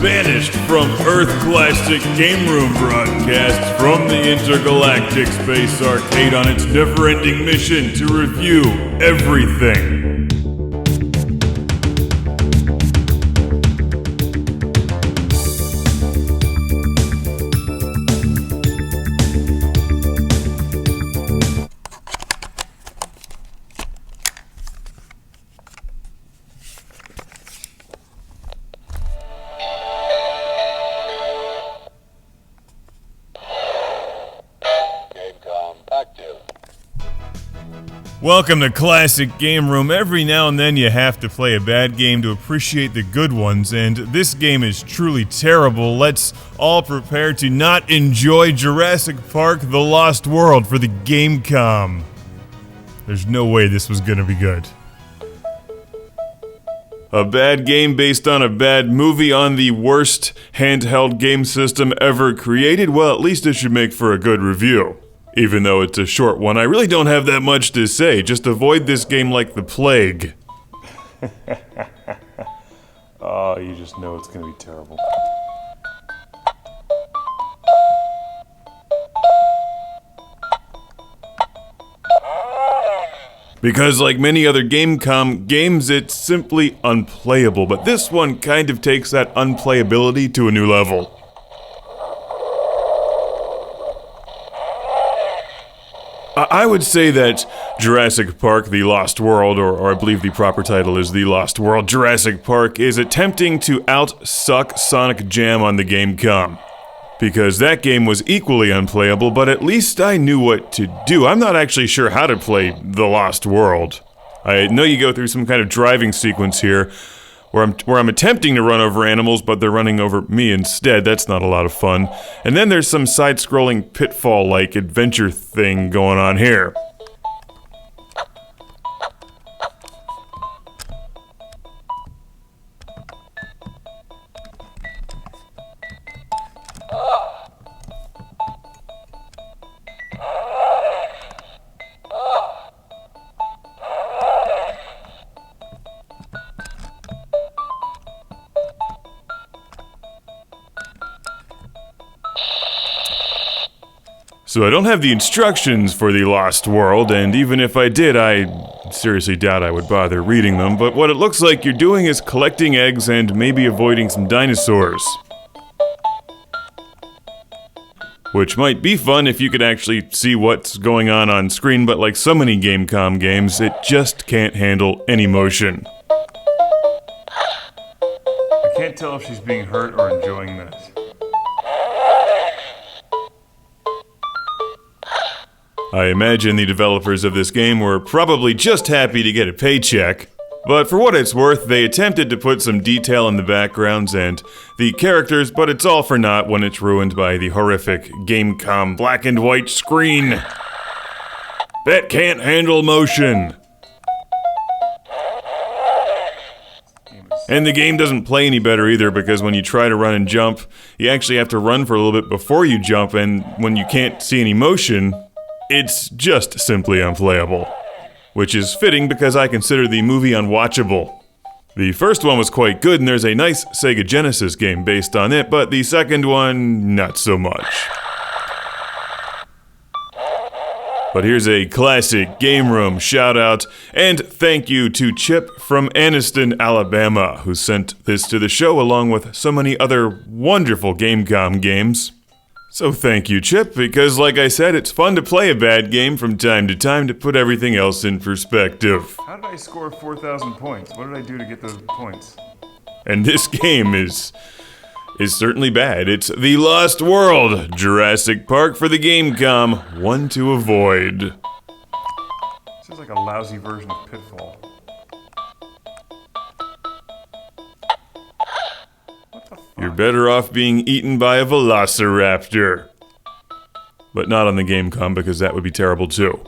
banished from Earth Classic Game Room broadcasts from the Intergalactic Space Arcade on its never-ending mission to review everything. Welcome to Classic Game Room. Every now and then you have to play a bad game to appreciate the good ones, and this game is truly terrible. Let's all prepare to not enjoy Jurassic Park: The Lost World for the Gamecom. There's no way this was gonna be good. A bad game based on a bad movie on the worst handheld game system ever created? Well, at least it should make for a good review. Even though it's a short one, I really don't have that much to say. Just avoid this game like the plague. Oh, you just know it's gonna be terrible. Because like many other Gamecom games, it's simply unplayable. But this one kind of takes that unplayability to a new level. I would say that Jurassic Park: The Lost World, or I believe the proper title is The Lost World, Jurassic Park is attempting to out-suck Sonic Jam on the Gamecom. Because that game was equally unplayable, but at least I knew what to do. I'm not actually sure how to play The Lost World. I know you go through some kind of driving sequence here, where I'm attempting to run over animals, but they're running over me instead. That's not a lot of fun. And then there's some side-scrolling Pitfall-like adventure thing going on here. So I don't have the instructions for The Lost World, and even if I did, I seriously doubt I would bother reading them, but what it looks like you're doing is collecting eggs and maybe avoiding some dinosaurs. Which might be fun if you could actually see what's going on screen, but like so many Gamecom games, it just can't handle any motion. I can't tell if she's being hurt or enjoying this. I imagine the developers of this game were probably just happy to get a paycheck, but for what it's worth, they attempted to put some detail in the backgrounds and the characters, but it's all for naught when it's ruined by the horrific Gamecom black and white screen that can't handle motion. And the game doesn't play any better either, because when you try to run and jump, you actually have to run for a little bit before you jump, and when you can't see any motion, it's just simply unplayable. Which is fitting because I consider the movie unwatchable. The first one was quite good, and there's a nice Sega Genesis game based on it, but the second one, not so much. But here's a classic Game Room shout out, and thank you to Chip from Anniston, Alabama, who sent this to the show along with so many other wonderful Gamecom games. So thank you, Chip, because like I said, it's fun to play a bad game from time to time to put everything else in perspective. How did I score 4,000 points? What did I do to get those points? And this game is certainly bad. It's The Lost World, Jurassic Park for the Gamecom, one to avoid. This is like a lousy version of Pitfall. You're better off being eaten by a velociraptor. But not on the Gamecom, because that would be terrible too.